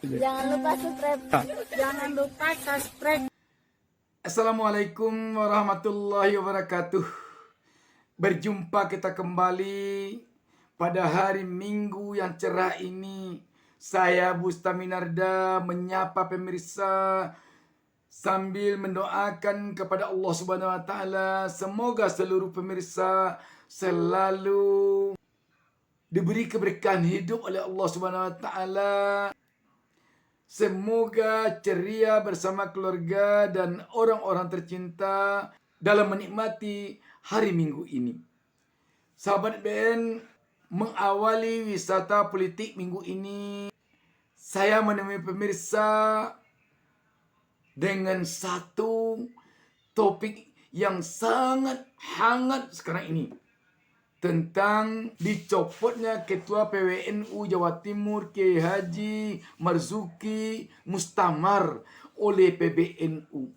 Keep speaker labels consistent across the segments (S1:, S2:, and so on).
S1: Jangan lupa subscribe. Jangan lupa subscribe.
S2: Assalamualaikum warahmatullahi wabarakatuh. Berjumpa kita kembali pada hari Minggu yang cerah ini. Saya Bustaminarda menyapa pemirsa sambil mendoakan kepada Allah Subhanahu wa taala semoga seluruh pemirsa selalu diberi keberkahan hidup oleh Allah Subhanahu wa taala. Semoga ceria bersama keluarga dan orang-orang tercinta dalam menikmati hari Minggu ini. Sahabat BN, mengawali wisata politik minggu ini, saya menemui pemirsa dengan satu topik yang sangat hangat sekarang ini. Tentang dicopotnya Ketua PWNU Jawa Timur Kiai Haji Marzuki Mustamar oleh PBNU.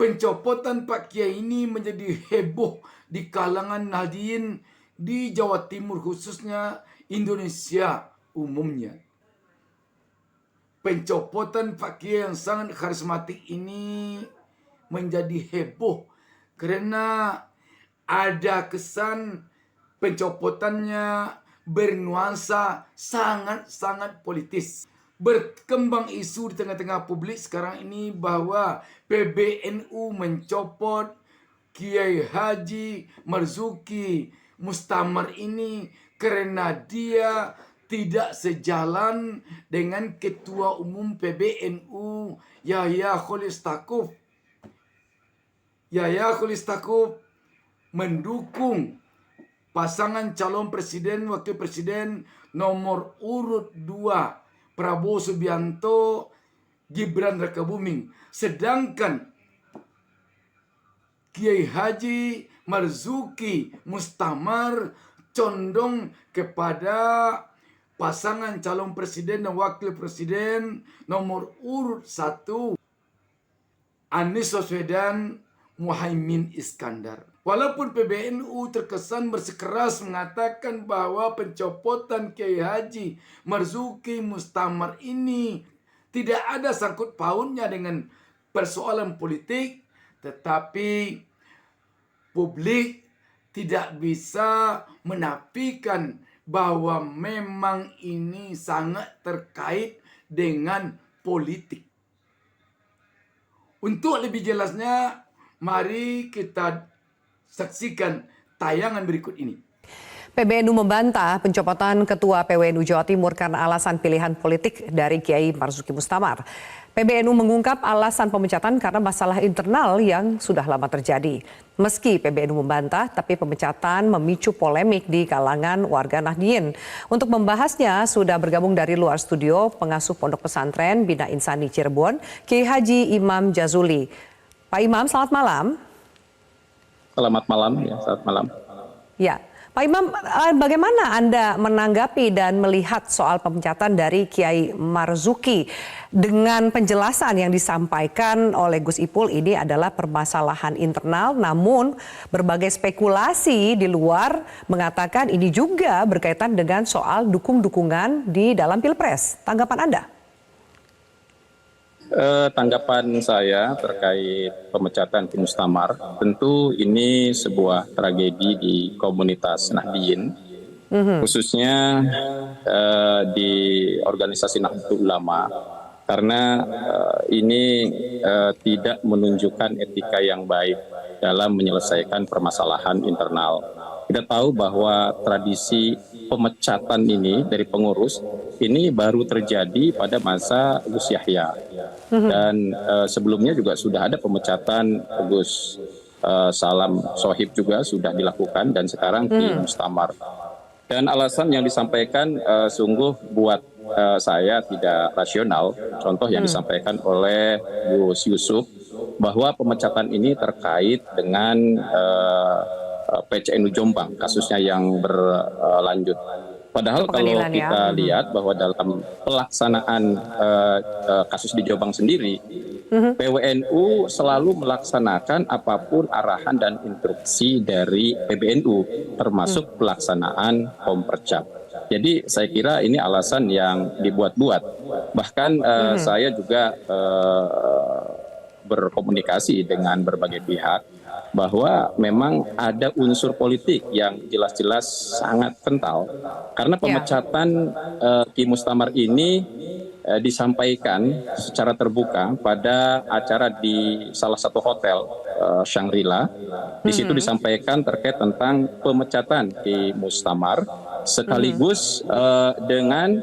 S2: Pencopotan Pak Kiai ini menjadi heboh di kalangan Nahdien di Jawa Timur, khususnya Indonesia umumnya. Pencopotan Pak Kiai yang sangat karismatik ini menjadi heboh karena ada kesan pencopotannya bernuansa sangat-sangat politis. Berkembang isu di tengah-tengah publik sekarang ini bahwa PBNU mencopot Kiai Haji Marzuki Mustamar ini karena dia tidak sejalan dengan Ketua Umum PBNU Yahya Khalilistakuf. Yahya Khalilistakuf mendukung pasangan calon presiden wakil presiden nomor urut 2 Prabowo Subianto Gibran Rakabuming, sedangkan Kiai Haji Marzuki Mustamar condong kepada pasangan calon presiden dan wakil presiden nomor urut 1 Anies Baswedan Muhaimin Iskandar. Walaupun PBNU terkesan bersikeras mengatakan bahwa pencopotan Kiai Haji Marzuki Mustamar ini tidak ada sangkut pautnya dengan persoalan politik, tetapi publik tidak bisa menafikan bahwa memang ini sangat terkait dengan politik. Untuk lebih jelasnya, mari kita saksikan tayangan berikut ini.
S3: PBNU membantah pencopotan Ketua PWNU Jawa Timur karena alasan pilihan politik dari Kiai Marzuki Mustamar. PBNU mengungkap alasan pemecatan karena masalah internal yang sudah lama terjadi. Meski PBNU membantah, tapi pemecatan memicu polemik di kalangan warga Nahdien. Untuk membahasnya, sudah bergabung dari luar studio pengasuh Pondok Pesantren Bina Insani Cirebon, Kiai Haji Imam Jazuli. Pak Imam, selamat malam.
S4: Selamat malam, ya, selamat malam.
S3: Ya, Pak Imam, bagaimana Anda menanggapi dan melihat soal pemecatan dari Kiai Marzuki dengan penjelasan yang disampaikan oleh Gus Ipul ini adalah permasalahan internal, namun berbagai spekulasi di luar mengatakan ini juga berkaitan dengan soal dukung-dukungan di dalam Pilpres. Tanggapan Anda?
S4: Tanggapan saya terkait pemecatan Mustamar, tentu ini sebuah tragedi di komunitas Nahdien, khususnya di organisasi Nahdlatul Ulama, karena ini tidak menunjukkan etika yang baik dalam menyelesaikan permasalahan internal. Kita tahu bahwa tradisi pemecatan ini dari pengurus ini baru terjadi pada masa Gus Yahya. Dan sebelumnya juga sudah ada pemecatan Gus Salam Sohib juga sudah dilakukan dan sekarang di Mustamar. Dan alasan yang disampaikan sungguh buat saya tidak rasional. Contoh yang disampaikan oleh Gus Yusuf bahwa pemecatan ini terkait dengan PCNU Jombang, kasusnya yang berlanjut. Padahal kalau kita lihat bahwa dalam pelaksanaan kasus di Jombang sendiri, PWNU selalu melaksanakan apapun arahan dan instruksi dari PBNU, termasuk pelaksanaan Kompercap. Jadi saya kira ini alasan yang dibuat-buat. Bahkan saya juga berkomunikasi dengan berbagai pihak bahwa memang ada unsur politik yang jelas-jelas sangat kental karena pemecatan Ki Mustamar ini disampaikan secara terbuka pada acara di salah satu hotel Shangri-La. Di situ disampaikan terkait tentang pemecatan Ki Mustamar sekaligus dengan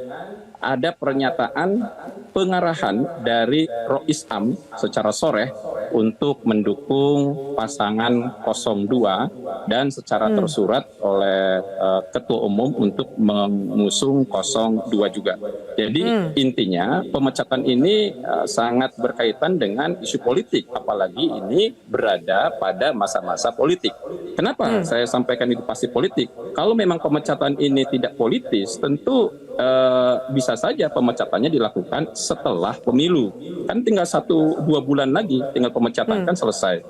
S4: ada pernyataan pengarahan dari Rois Am secara soreh untuk mendukung pasangan 02 dan secara tersurat oleh Ketua Umum untuk mengusung 02 juga. Jadi intinya pemecatan ini sangat berkaitan dengan isu politik, apalagi ini berada pada masa-masa politik. Kenapa saya sampaikan itu pasti politik? Kalau memang pemecatan ini tidak politis, tentu bisa saja pemecatannya dilakukan setelah pemilu. Kan tinggal 1-2 bulan lagi, tinggal pemecatan kan selesai.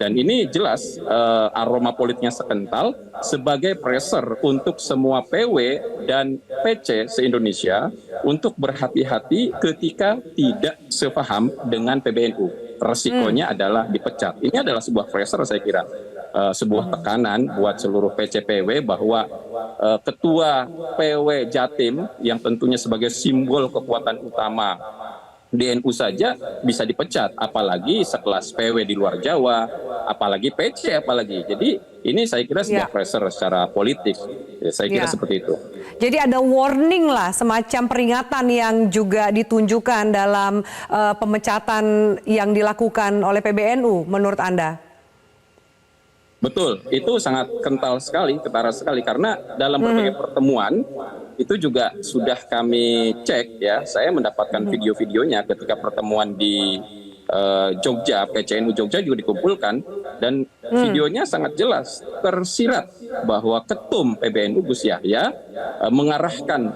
S4: Dan ini jelas aroma politiknya sekental sebagai pressure untuk semua PW dan PC se-Indonesia untuk berhati-hati ketika tidak sepaham dengan PBNU. Resikonya adalah dipecat. Ini adalah sebuah pressure saya kira. Sebuah tekanan buat seluruh PCPW bahwa ketua PW Jatim yang tentunya sebagai simbol kekuatan utama DNU saja bisa dipecat, apalagi sekelas PW di luar Jawa, apalagi PC apalagi. Jadi ini saya kira sebuah pressure secara politik. Saya kira seperti itu.
S3: Jadi ada warning lah, semacam peringatan yang juga ditunjukkan dalam pemecatan yang dilakukan oleh PBNU menurut Anda?
S4: Betul, itu sangat kental sekali, ketara sekali karena dalam berbagai pertemuan itu juga sudah kami cek ya. Saya mendapatkan video-videonya ketika pertemuan di Jogja, PCNU Jogja juga dikumpulkan dan videonya sangat jelas tersirat bahwa ketum PBNU Gus Yahya mengarahkan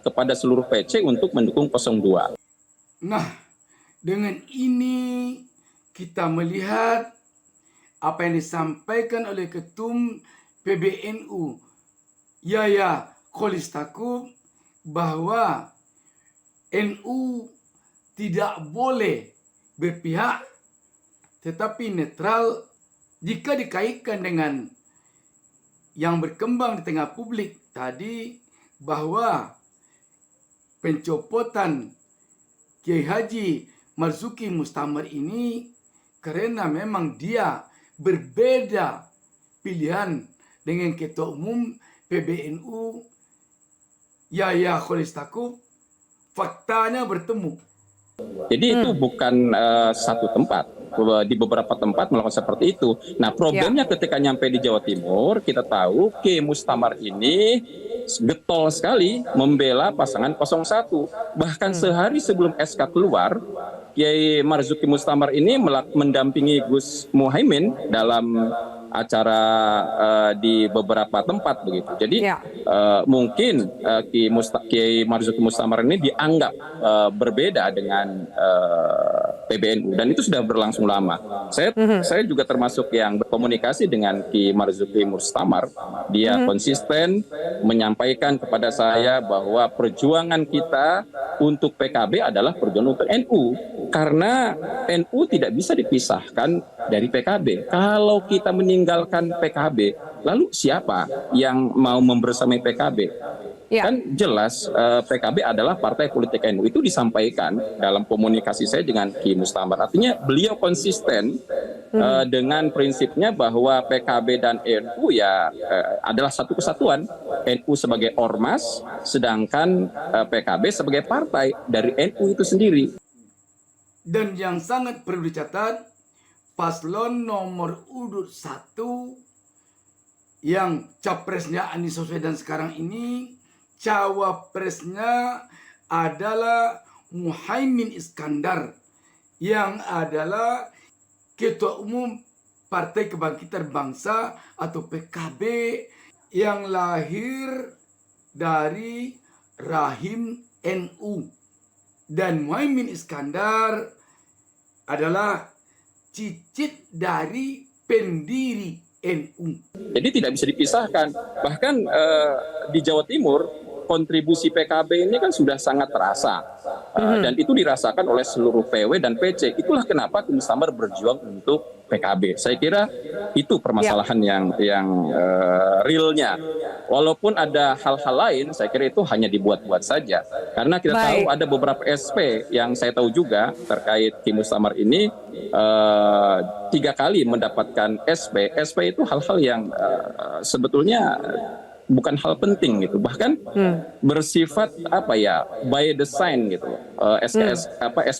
S4: kepada seluruh PC untuk mendukung 02.
S2: Nah, dengan ini kita melihat apa yang disampaikan oleh Ketum PBNU Yahya Kholilistakuf bahwa NU tidak boleh berpihak tetapi netral jika dikaitkan dengan yang berkembang di tengah publik tadi bahwa pencopotan Kiai Haji Marzuki Mustamar ini karena memang dia berbeda pilihan dengan Ketua Umum PBNU Yahya Kholilistakuf, faktanya bertemu.
S4: Jadi itu bukan satu tempat, di beberapa tempat melakukan seperti itu. Nah problemnya ketika nyampe di Jawa Timur, kita tahu Ki Mustamar ini getol sekali membela pasangan 01. Bahkan sehari sebelum SK keluar, Kiai Marzuki Mustamar ini mendampingi Gus Muhaimin dalam acara di beberapa tempat begitu. Jadi mungkin Kiai Marzuki Mustamar ini dianggap berbeda dengan PBNU dan itu sudah berlangsung lama. Saya juga termasuk yang berkomunikasi dengan Ki Marzuki Mustamar. Dia konsisten menyampaikan kepada saya bahwa perjuangan kita untuk PKB adalah perjuangan untuk NU karena NU tidak bisa dipisahkan dari PKB. Kalau kita meninggalkan PKB, lalu siapa yang mau membersamai PKB? Kan jelas PKB adalah partai politik NU. Itu disampaikan dalam komunikasi saya dengan Ki Mustamar. Artinya beliau konsisten dengan prinsipnya bahwa PKB dan NU adalah satu kesatuan. NU sebagai ormas, sedangkan PKB sebagai partai dari NU itu sendiri.
S2: Dan yang sangat perlu dicatat, paslon nomor urut 1 yang capresnya Anies Baswedan sekarang ini, cawapresnya adalah Muhaimin Iskandar yang adalah Ketua Umum Partai Kebangkitan Bangsa atau PKB yang lahir dari rahim NU. Dan Muhaimin Iskandar adalah cicit dari pendiri NU.
S4: Jadi tidak bisa dipisahkan. Bahkan di Jawa Timur kontribusi PKB ini kan sudah sangat terasa. Dan itu dirasakan oleh seluruh PW dan PC. Itulah kenapa Ki Mustamar berjuang untuk PKB. Saya kira itu permasalahan yang realnya. Walaupun ada hal-hal lain, saya kira itu hanya dibuat-buat saja. Karena kita tahu ada beberapa SP yang saya tahu juga terkait Ki Mustamar ini 3 kali mendapatkan SP. SP itu hal-hal yang sebetulnya bukan hal penting gitu, bahkan bersifat by design gitu,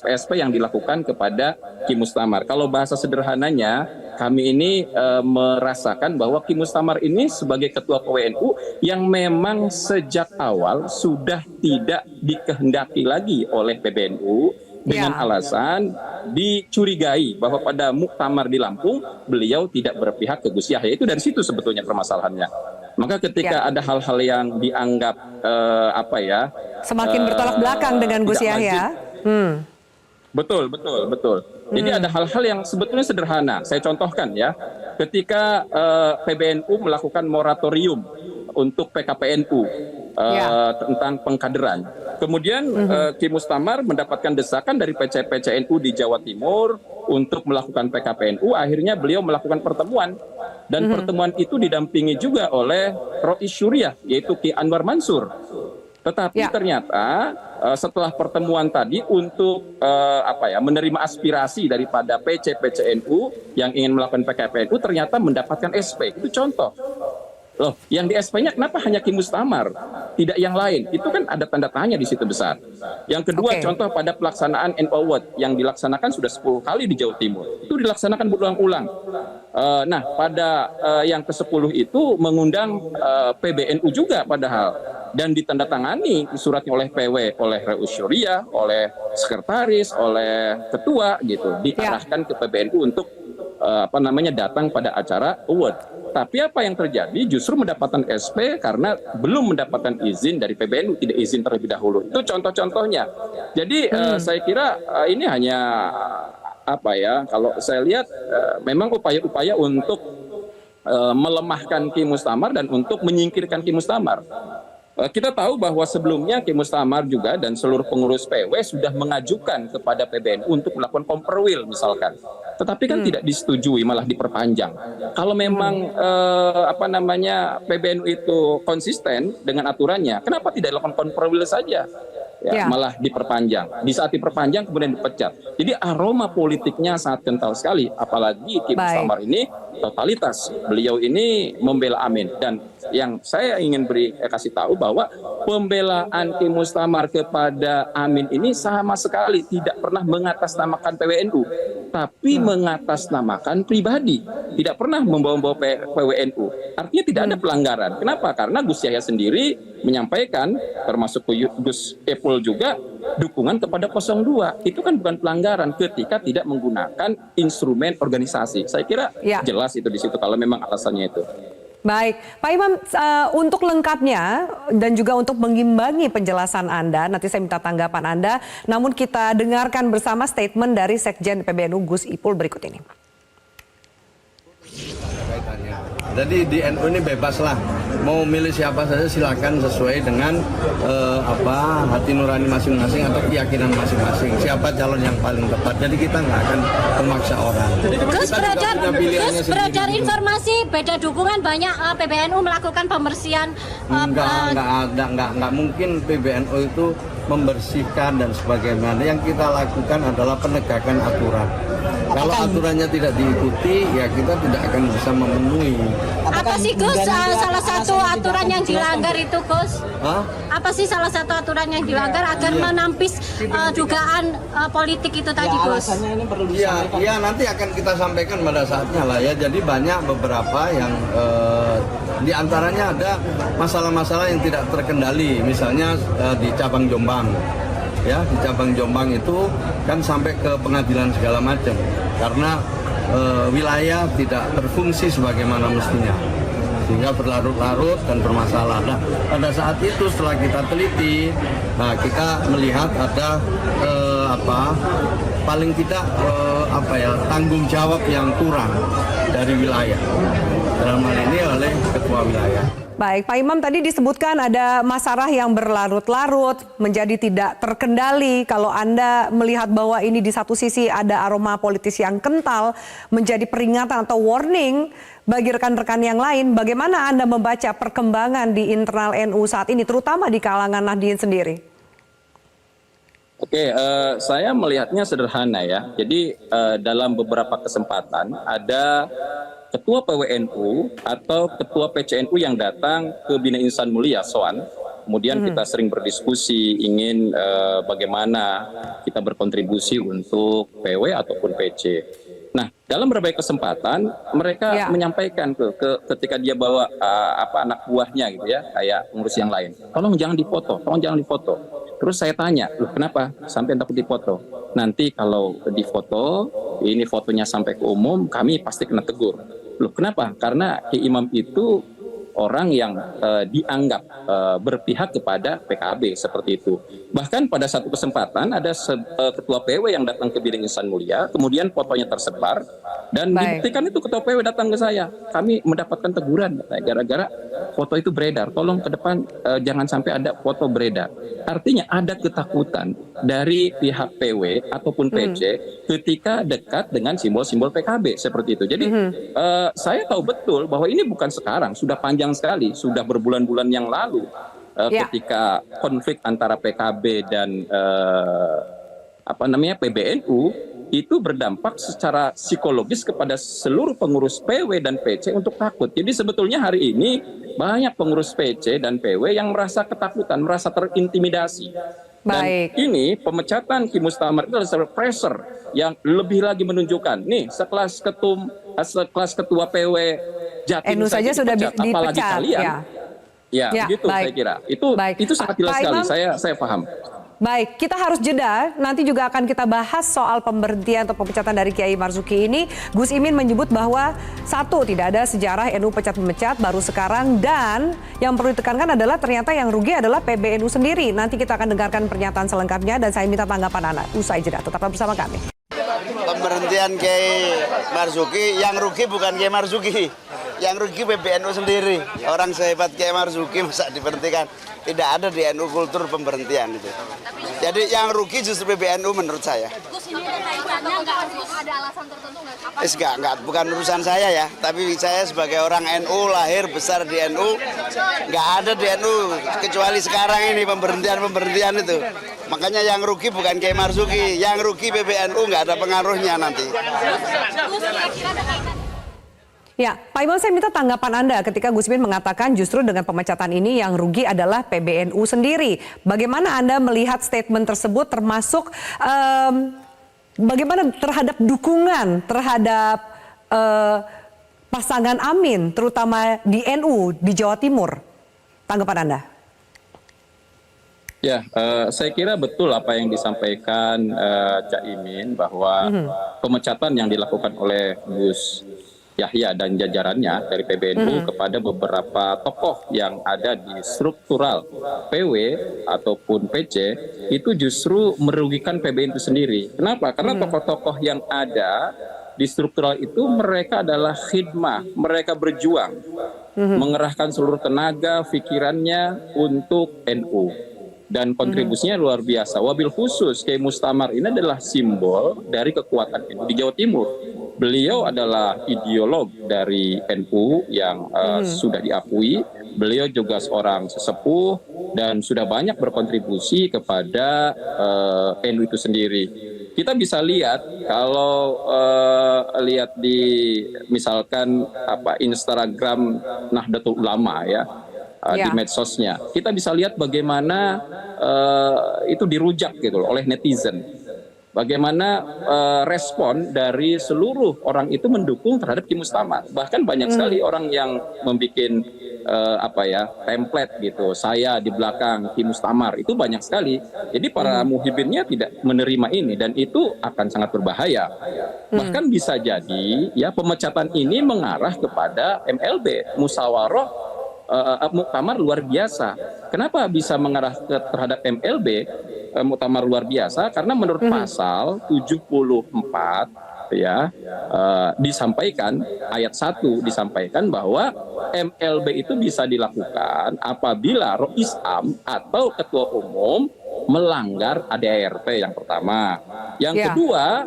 S4: SP yang dilakukan kepada Ki Mustamar. Kalau bahasa sederhananya, kami ini merasakan bahwa Ki Mustamar ini sebagai ketua PWNU yang memang sejak awal sudah tidak dikehendaki lagi oleh PBNU dengan alasan dicurigai bahwa pada muktamar di Lampung beliau tidak berpihak ke Gus Yahya. Itu dari situ sebetulnya permasalahannya. Maka ketika ada hal-hal yang dianggap
S3: semakin bertolak belakang dengan Gus Yahya.
S4: Betul. Jadi ada hal-hal yang sebetulnya sederhana. Saya contohkan ya. Ketika PBNU melakukan moratorium untuk PKPNU tentang pengkaderan. Kemudian Ki Mustamar mendapatkan desakan dari PC-PCNU di Jawa Timur untuk melakukan PKPNU. Akhirnya beliau melakukan pertemuan. Dan pertemuan itu didampingi juga oleh Rois Syuriah, yaitu Ki Anwar Mansur. Tetapi ternyata setelah pertemuan tadi untuk menerima aspirasi daripada PC-PCNU yang ingin melakukan PKPNU ternyata mendapatkan SP. Itu contoh. Loh, yang di SP-nya kenapa hanya Ki Mustamar, tidak yang lain? Itu kan ada tanda tanya di situ besar. Yang kedua, contoh pada pelaksanaan NU Award yang dilaksanakan sudah 10 kali di Jawa Timur. Itu dilaksanakan berulang-ulang. Nah, pada yang ke-10 itu mengundang PBNU juga padahal. Dan ditandatangani suratnya oleh PW, oleh Rois Syuriah, oleh sekretaris, oleh ketua gitu. Diarahkan ke PBNU untuk datang pada acara award. Tapi apa yang terjadi justru mendapatkan SP karena belum mendapatkan izin dari PBNU, tidak izin terlebih dahulu. Itu contoh-contohnya. Jadi saya kira ini hanya kalau saya lihat memang upaya-upaya untuk melemahkan Ki Mustamar dan untuk menyingkirkan Ki Mustamar. Kita tahu bahwa sebelumnya Ki Mustamar juga dan seluruh pengurus PW sudah mengajukan kepada PBNU untuk melakukan komperwil misalkan. Tetapi kan tidak disetujui, malah diperpanjang. Kalau memang PBNU itu konsisten dengan aturannya, kenapa tidak dilakukan komperwil saja? Malah diperpanjang. Di saat diperpanjang kemudian dipecat. Jadi aroma politiknya sangat kental sekali. Apalagi Ki Mustamar ini totalitas. Beliau ini membela Amin. Dan yang saya ingin kasih tahu bahwa pembelaan Ki Mustamar kepada Amin ini sama sekali tidak pernah mengatasnamakan PWNU, tapi mengatasnamakan pribadi. Tidak pernah membawa-bawa PWNU. Artinya tidak ada pelanggaran. Kenapa? Karena Gus Yahya sendiri menyampaikan, termasuk Gus Epul juga, dukungan kepada 02. Itu kan bukan pelanggaran ketika tidak menggunakan instrumen organisasi. Saya kira jelas itu di situ kalau memang alasannya itu.
S3: Baik, Pak Imam, untuk lengkapnya dan juga untuk mengimbangi penjelasan Anda, nanti saya minta tanggapan Anda, namun kita dengarkan bersama statement dari Sekjen PBNU Gus Ipul berikut ini.
S5: Jadi di NU ini bebas lah, mau milih siapa saja silakan sesuai dengan hati nurani masing-masing atau keyakinan masing-masing. Siapa calon yang paling tepat. Jadi kita nggak akan memaksa orang.
S6: Gus beredar informasi beda dukungan banyak PBNU melakukan pembersihan.
S5: Nggak mungkin PBNU itu membersihkan dan sebagainya. Yang kita lakukan adalah penegakan aturan. Kalau aturannya tidak diikuti, ya kita tidak akan bisa memenuhi.
S6: Apa sih Gus salah satu aturan yang dilanggar itu Gus? Apa sih salah satu aturan yang dilanggar agar menampis dugaan politik itu tadi Gus?
S5: Iya, nanti akan kita sampaikan pada saatnya lah ya. Jadi banyak beberapa yang di antaranya ada masalah-masalah yang tidak terkendali, misalnya di cabang Jombang. Ya, di cabang Jombang itu kan sampai ke pengadilan segala macam karena wilayah tidak berfungsi sebagaimana mestinya. sehingga berlarut-larut dan bermasalah. Nah, pada saat itu setelah kita teliti, nah kita melihat ada paling tidak tanggung jawab yang kurang dari wilayah, dalam hal ini oleh ketua wilayah.
S3: Baik, Pak Imam, tadi disebutkan ada masalah yang berlarut-larut, menjadi tidak terkendali. Kalau Anda melihat bahwa ini di satu sisi ada aroma politis yang kental, menjadi peringatan atau warning bagi rekan-rekan yang lain, bagaimana Anda membaca perkembangan di internal NU saat ini, terutama di kalangan Nahdien sendiri?
S4: Oke, saya melihatnya sederhana ya. Jadi dalam beberapa kesempatan ada ketua PWNU atau ketua PCNU yang datang ke Bina Insan Mulia Soan. Kemudian kita sering berdiskusi ingin bagaimana kita berkontribusi untuk PW ataupun PC. Nah, dalam berbagai kesempatan mereka menyampaikan ketika dia bawa anak buahnya gitu ya, kayak ngurus yang lain. Tolong jangan difoto, tolong jangan difoto. Terus saya tanya, loh kenapa sampai takut difoto? Nanti kalau difoto, ini fotonya sampai ke umum, kami pasti kena tegur. Loh kenapa? Karena Ki Imam itu orang yang dianggap berpihak kepada PKB seperti itu. Bahkan pada satu kesempatan ada ketua PW yang datang ke Bina Insan Mulia, kemudian fotonya tersebar dan dibuktikan itu ketua PW datang ke saya. Kami mendapatkan teguran gara-gara foto itu beredar. Tolong ke depan jangan sampai ada foto beredar. Artinya ada ketakutan dari pihak PW ataupun PC ketika dekat dengan simbol-simbol PKB seperti itu. Jadi saya tahu betul bahwa ini bukan sekarang, sudah panjang sekali, sudah berbulan-bulan yang lalu ketika konflik antara PKB dan PBNU itu berdampak secara psikologis kepada seluruh pengurus PW dan PC untuk takut. Jadi sebetulnya hari ini banyak pengurus PC dan PW yang merasa ketakutan, merasa terintimidasi. Dan ini pemecatan Ki Mustamar itu adalah pressure yang lebih lagi menunjukkan nih sekelas ketua PW Jatim
S3: NU saja sudah
S4: dipecat, apalagi kalian. Ya, begitu saya kira. Itu sangat jelas sekali. Saya paham.
S3: Baik, kita harus jeda. Nanti juga akan kita bahas soal pemberhentian atau pemecatan dari Kiai Marzuki ini. Gus Imin menyebut bahwa satu, tidak ada sejarah NU pecat-memecat baru sekarang, dan yang perlu ditekankan adalah ternyata yang rugi adalah PBNU sendiri. Nanti kita akan dengarkan pernyataan selengkapnya dan saya minta tanggapan Anda usai jeda. Tetaplah bersama kami.
S7: Pemberhentian Kiai Marzuki, yang rugi bukan Kiai Marzuki, yang rugi PBNU sendiri. Orang sehebat Kiai Marzuki masa diberhentikan? Tidak ada di NU kultur pemberhentian itu. Jadi yang rugi justru PBNU menurut saya.
S6: Gus, ini ada kaitannya nggak ada alasan tertentu nggak?
S7: Enggak, bukan urusan saya ya. Tapi saya sebagai orang NU, lahir besar di NU, nggak ada di NU kecuali sekarang ini pemberhentian itu. Makanya yang rugi bukan Kiai Marzuki, yang rugi PBNU, nggak ada pengaruhnya nanti.
S6: Gus, kira-kira ada kaitannya?
S3: Ya, Pak Imam, saya minta tanggapan Anda ketika Gus Imin mengatakan justru dengan pemecatan ini yang rugi adalah PBNU sendiri. Bagaimana Anda melihat statement tersebut, termasuk bagaimana terhadap dukungan terhadap pasangan Amin, terutama di NU di Jawa Timur? Tanggapan Anda?
S4: Ya, saya kira betul apa yang disampaikan Cak Imin bahwa pemecatan yang dilakukan oleh Gus Yahya dan jajarannya dari PBNU kepada beberapa tokoh yang ada di struktural PW ataupun PC itu justru merugikan PBNU sendiri. Kenapa? Karena tokoh-tokoh yang ada di struktural itu mereka adalah khidmah, mereka berjuang, mengerahkan seluruh tenaga, pikirannya untuk NU. Dan kontribusinya luar biasa. Wabil khusus Kiai Mustamar ini adalah simbol dari kekuatan NU di Jawa Timur. Beliau adalah ideolog dari NU yang sudah diakui. Beliau juga seorang sesepuh dan sudah banyak berkontribusi kepada NU itu sendiri. Kita bisa lihat kalau lihat di misalkan Instagram Nahdlatul Ulama ya. Di medsosnya, kita bisa lihat bagaimana itu dirujak gitu loh oleh netizen. bagaimana respon dari seluruh orang itu mendukung terhadap Ki Mustamar. Bahkan banyak sekali orang yang membuat template gitu. Saya di belakang Ki Mustamar, itu banyak sekali. Jadi para muhibinnya tidak menerima ini dan itu akan sangat berbahaya. Bahkan bisa jadi ya pemecatan ini mengarah kepada MLB, musyawarah muktamar luar biasa. Kenapa bisa mengarah terhadap MLB? Muktamar luar biasa karena menurut pasal 74 ya disampaikan ayat 1 disampaikan bahwa MLB itu bisa dilakukan apabila Rois Am atau ketua umum melanggar ADART yang pertama. Yang kedua,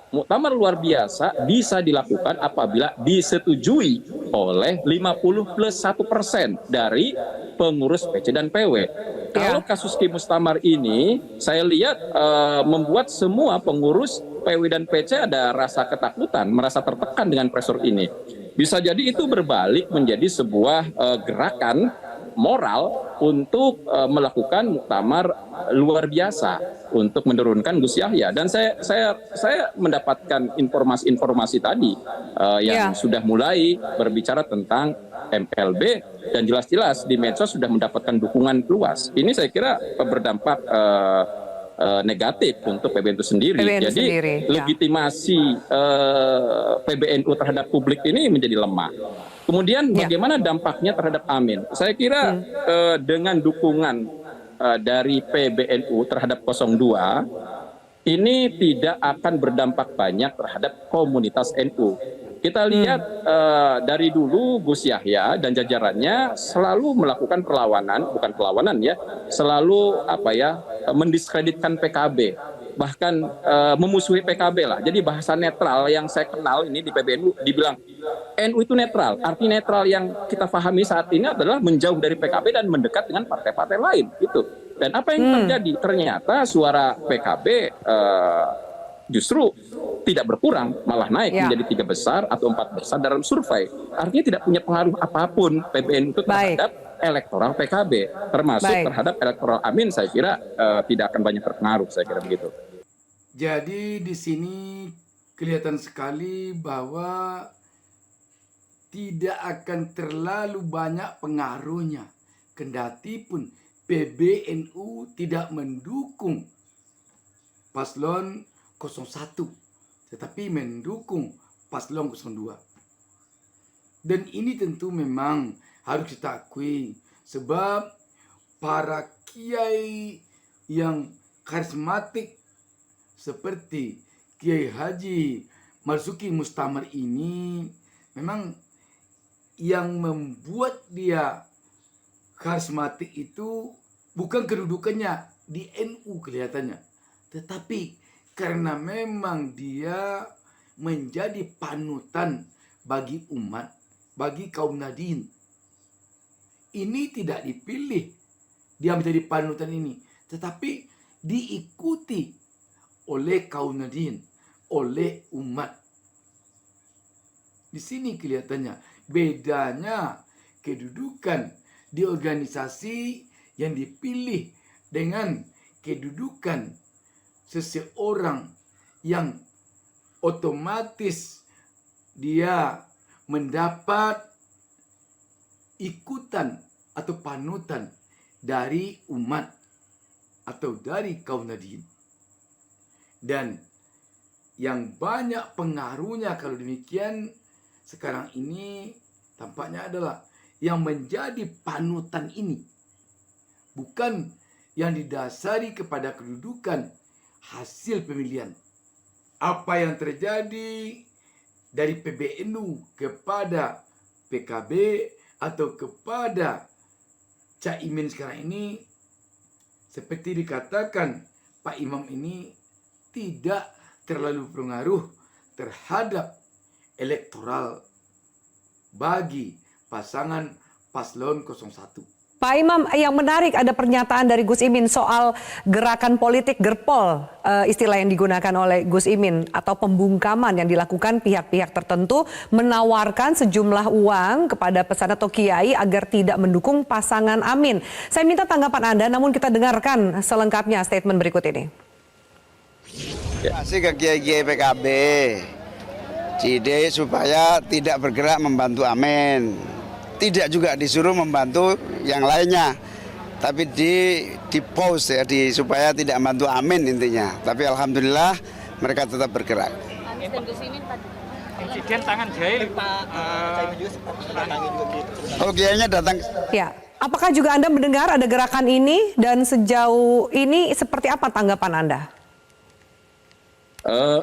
S4: muktamar luar biasa bisa dilakukan apabila disetujui oleh 50+1% dari pengurus PC dan PW. Kalau kasus Ki Mustamar ini, saya lihat membuat semua pengurus PW dan PC ada rasa ketakutan, merasa tertekan dengan pressure ini. Bisa jadi itu berbalik menjadi sebuah gerakan moral untuk melakukan muktamar luar biasa untuk menurunkan Gus Yahya. Dan saya mendapatkan informasi tadi yang sudah mulai berbicara tentang MLB dan jelas-jelas di medsos sudah mendapatkan dukungan luas. Ini saya kira berdampak negatif untuk PBNU sendiri. Jadi legitimasi PBNU terhadap publik ini menjadi lemah. Kemudian bagaimana dampaknya terhadap Amin? Saya kira dengan dukungan dari PBNU terhadap 02 ini tidak akan berdampak banyak terhadap komunitas NU. Kita lihat dari dulu Gus Yahya dan jajarannya selalu melakukan perlawanan, selalu mendiskreditkan PKB, bahkan memusuhi PKB lah. Jadi bahasa netral yang saya kenal ini di PBNU dibilang NU itu netral. Arti netral yang kita pahami saat ini adalah menjauh dari PKB dan mendekat dengan partai-partai lain, gitu. Dan apa yang terjadi? Ternyata suara PKB justru tidak berkurang, malah naik menjadi 3 besar atau 4 besar dalam survei. Artinya tidak punya pengaruh apapun PBNU itu terhadap elektoral PKB, termasuk terhadap elektoral Amin. Saya kira tidak akan banyak berpengaruh, saya kira begitu.
S2: Jadi di sini kelihatan sekali bahwa tidak akan terlalu banyak pengaruhnya, kendati pun PBNU tidak mendukung paslon 01, tetapi mendukung paslon 02. Dan ini tentu memang harus kita akui, sebab para kiai yang karismatik seperti Kiai Haji Marzuki Mustamar ini memang yang membuat dia karismatik itu bukan kedudukannya di NU kelihatannya, tetapi karena memang dia menjadi panutan bagi umat, bagi kaum Nahdien. Ini tidak dipilih dia menjadi panutan ini, tetapi diikuti oleh kaum Nahdien, oleh umat. Di sini kelihatannya bedanya kedudukan di organisasi yang dipilih dengan kedudukan seseorang yang otomatis dia mendapat ikutan atau panutan dari umat atau dari kaum Nahdien. Dan yang banyak pengaruhnya kalau demikian sekarang ini tampaknya adalah yang menjadi panutan ini bukan yang didasari kepada kedudukan hasil pemilihan. Apa yang terjadi dari PBNU kepada PKB atau kepada Caimin sekarang ini, seperti dikatakan Pak Imam ini tidak terlalu berpengaruh terhadap elektoral bagi pasangan paslon 01.
S3: Pak Imam, yang menarik ada pernyataan dari Gus Imin soal gerakan politik gerpol, istilah yang digunakan oleh Gus Imin, atau pembungkaman yang dilakukan pihak-pihak tertentu menawarkan sejumlah uang kepada pesan atau kiai agar tidak mendukung pasangan Amin. Saya minta tanggapan Anda, namun kita dengarkan selengkapnya statement berikut ini.
S7: Kasih ke kiai-kiai PKB, Cide supaya tidak bergerak membantu Amin, tidak juga disuruh membantu yang lainnya, tapi di pause ya, supaya tidak membantu Amin intinya. Tapi alhamdulillah mereka tetap bergerak.
S8: Insiden tangan jahit
S7: Oh, kiainya datang.
S3: Ya, apakah juga Anda mendengar ada gerakan ini dan sejauh ini seperti apa tanggapan Anda?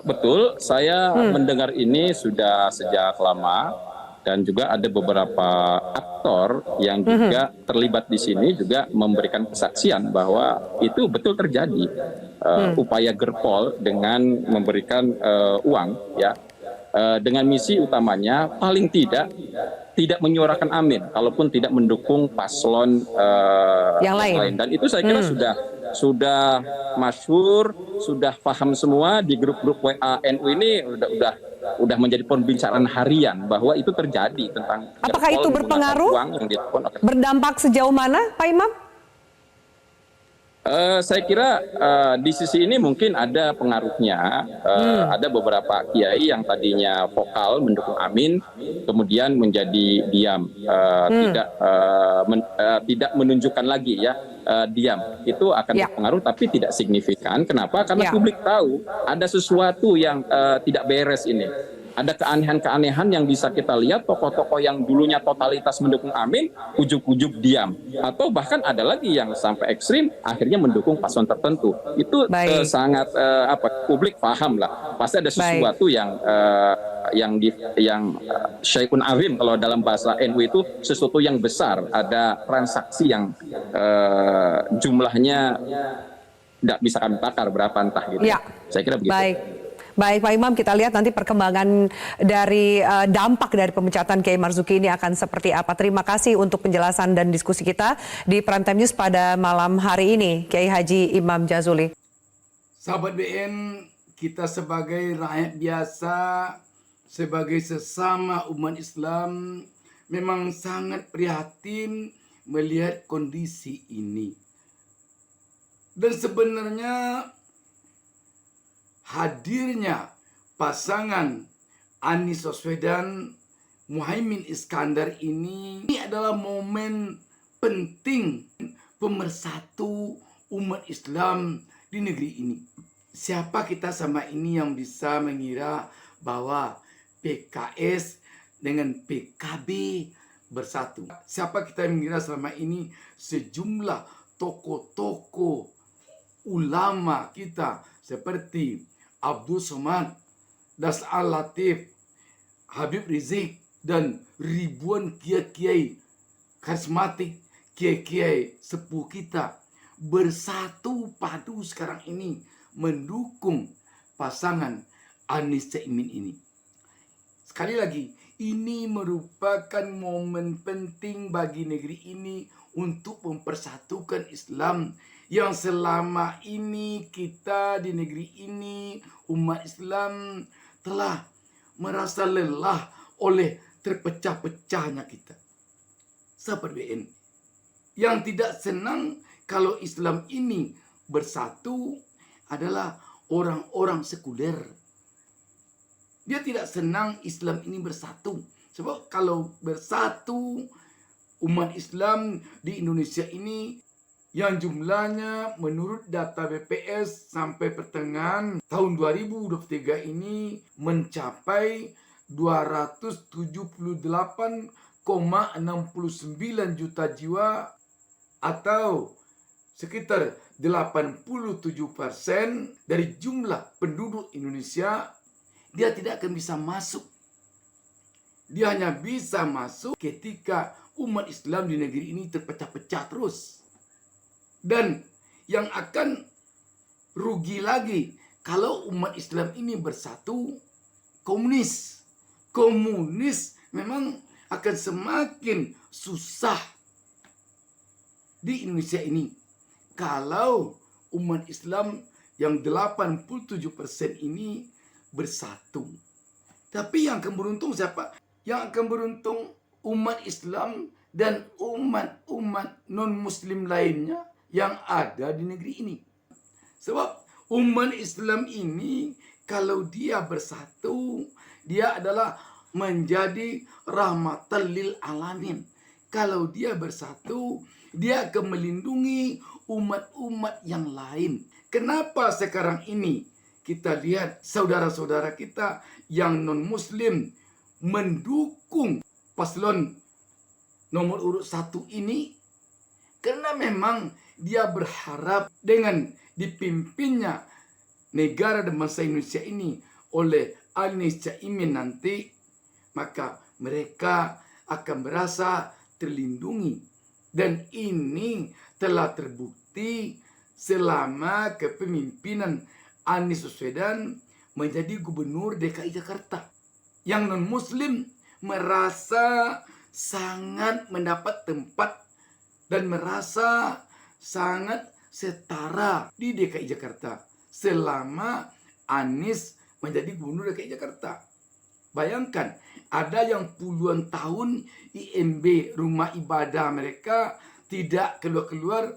S4: Betul, saya mendengar ini sudah sejak lama dan juga ada beberapa aktor yang juga terlibat di sini juga memberikan kesaksian bahwa itu betul terjadi upaya Gerpol dengan memberikan uang ya dengan misi utamanya paling tidak menyuarakan amin kalaupun tidak mendukung paslon yang lain dan itu saya kira sudah masyhur, sudah paham semua di grup-grup WA NU ini udah menjadi pembicaraan harian bahwa itu terjadi tentang.
S3: Apakah itu berpengaruh? Berdampak sejauh mana, Pak Imam?
S4: Saya kira di sisi ini mungkin ada pengaruhnya. Ada beberapa kiai yang tadinya vokal mendukung Amin, kemudian menjadi diam, tidak menunjukkan lagi ya diam. Itu akan berpengaruh, tapi tidak signifikan. Kenapa? Karena publik tahu ada sesuatu yang tidak beres ini. Ada keanehan-keanehan yang bisa kita lihat tokoh-tokoh yang dulunya totalitas mendukung Amin, ujuk-ujuk diam. Atau bahkan ada lagi yang sampai ekstrim akhirnya mendukung paslon tertentu. Itu sangat publik paham lah. Pasti ada sesuatu yang syai'un azim kalau dalam bahasa NU itu sesuatu yang besar. Ada transaksi yang jumlahnya tidak bisa kami takar berapa entah gitu.
S3: Ya.
S4: Saya kira begitu.
S3: Baik Pak Imam, kita lihat nanti perkembangan dari dampak dari pemecatan Kiai Marzuki ini akan seperti apa. Terima kasih untuk penjelasan dan diskusi kita di Prime Time News pada malam hari ini, Kiai Haji Imam Jazuli.
S2: Sahabat BN, kita sebagai rakyat biasa, sebagai sesama umat Islam, memang sangat prihatin melihat kondisi ini. Dan sebenarnya hadirnya pasangan Anies Baswedan Muhaimin Iskandar ini adalah momen penting pemersatu umat Islam di negeri ini. Siapa kita sama ini yang bisa mengira bahwa PKS dengan PKB bersatu? Siapa kita yang mengira selama ini sejumlah tokoh-tokoh ulama kita seperti Abdul Somad, Das Al-Latif, Habib Rizik, dan ribuan kiai-kiai karismatik, kiai-kiai sepuh kita bersatu padu sekarang ini mendukung pasangan Anies Caimin ini. Sekali lagi, ini merupakan momen penting bagi negeri ini untuk mempersatukan Islam yang selama ini kita di negeri ini, umat Islam telah merasa lelah oleh terpecah-pecahnya kita. Sahabat BN, yang tidak senang kalau Islam ini bersatu adalah orang-orang sekuler. Dia tidak senang Islam ini bersatu. Sebab kalau bersatu umat Islam di Indonesia ini yang jumlahnya menurut data BPS sampai pertengahan tahun 2023 ini mencapai 278,69 juta jiwa atau sekitar 87% dari jumlah penduduk Indonesia. Dia tidak akan bisa masuk. Dia hanya bisa masuk ketika umat Islam di negeri ini terpecah-pecah terus. Dan yang akan rugi lagi kalau umat Islam ini bersatu, komunis. Komunis memang akan semakin susah di Indonesia ini. Kalau umat Islam yang 87% ini bersatu. Tapi yang akan beruntung siapa? Yang akan beruntung umat Islam dan umat-umat non-muslim lainnya yang ada di negeri ini. Sebab Umat Islam ini kalau dia bersatu, dia adalah menjadi rahmatan lil alamin. Kalau dia bersatu, dia akan melindungi umat-umat yang lain. Kenapa sekarang ini kita lihat saudara-saudara kita yang non-muslim mendukung paslon nomor urut 1 ini? Karena memang dia berharap dengan dipimpinnya negara dan bangsa Indonesia ini oleh Anies Caimin nanti, maka mereka akan merasa terlindungi. Dan ini telah terbukti selama kepemimpinan Anies Baswedan menjadi gubernur DKI Jakarta. Yang non-muslim merasa sangat mendapat tempat dan merasa sangat setara di DKI Jakarta selama Anies menjadi gubernur DKI Jakarta. Bayangkan, ada yang puluhan tahun IMB, rumah ibadah mereka, tidak keluar-keluar.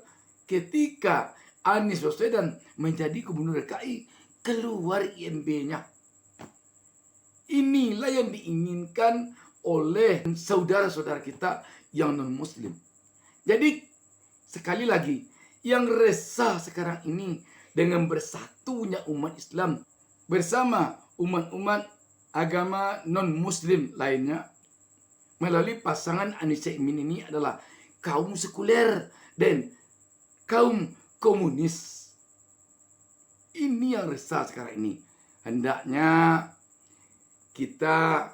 S2: Ketika Anies Baswedan menjadi gubernur DKI, keluar IMB-nya. Inilah yang diinginkan oleh saudara-saudara kita yang non-muslim. Jadi, sekali lagi, yang resah sekarang ini dengan bersatunya umat Islam bersama umat-umat agama non-muslim lainnya melalui pasangan Anies Caimin ini adalah kaum sekuler dan kaum komunis. Ini yang resah sekarang ini. Hendaknya kita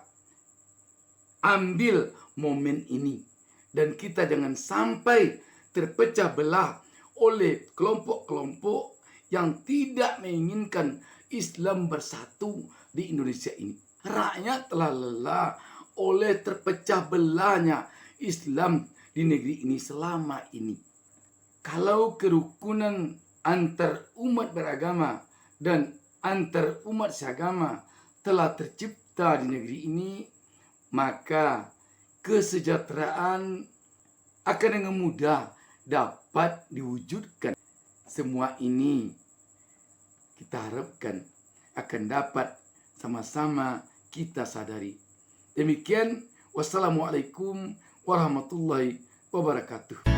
S2: ambil momen ini dan kita jangan sampai terpecah belah oleh kelompok-kelompok yang tidak menginginkan Islam bersatu di Indonesia ini. Rakyat telah lelah oleh terpecah belahnya Islam di negeri ini selama ini. Kalau kerukunan antar umat beragama dan antar umat seagama telah tercipta di negeri ini, maka kesejahteraan akan dengan mudah dapat diwujudkan. Semua ini kita harapkan akan dapat sama-sama kita sadari. Demikian, wassalamualaikum warahmatullahi wabarakatuh.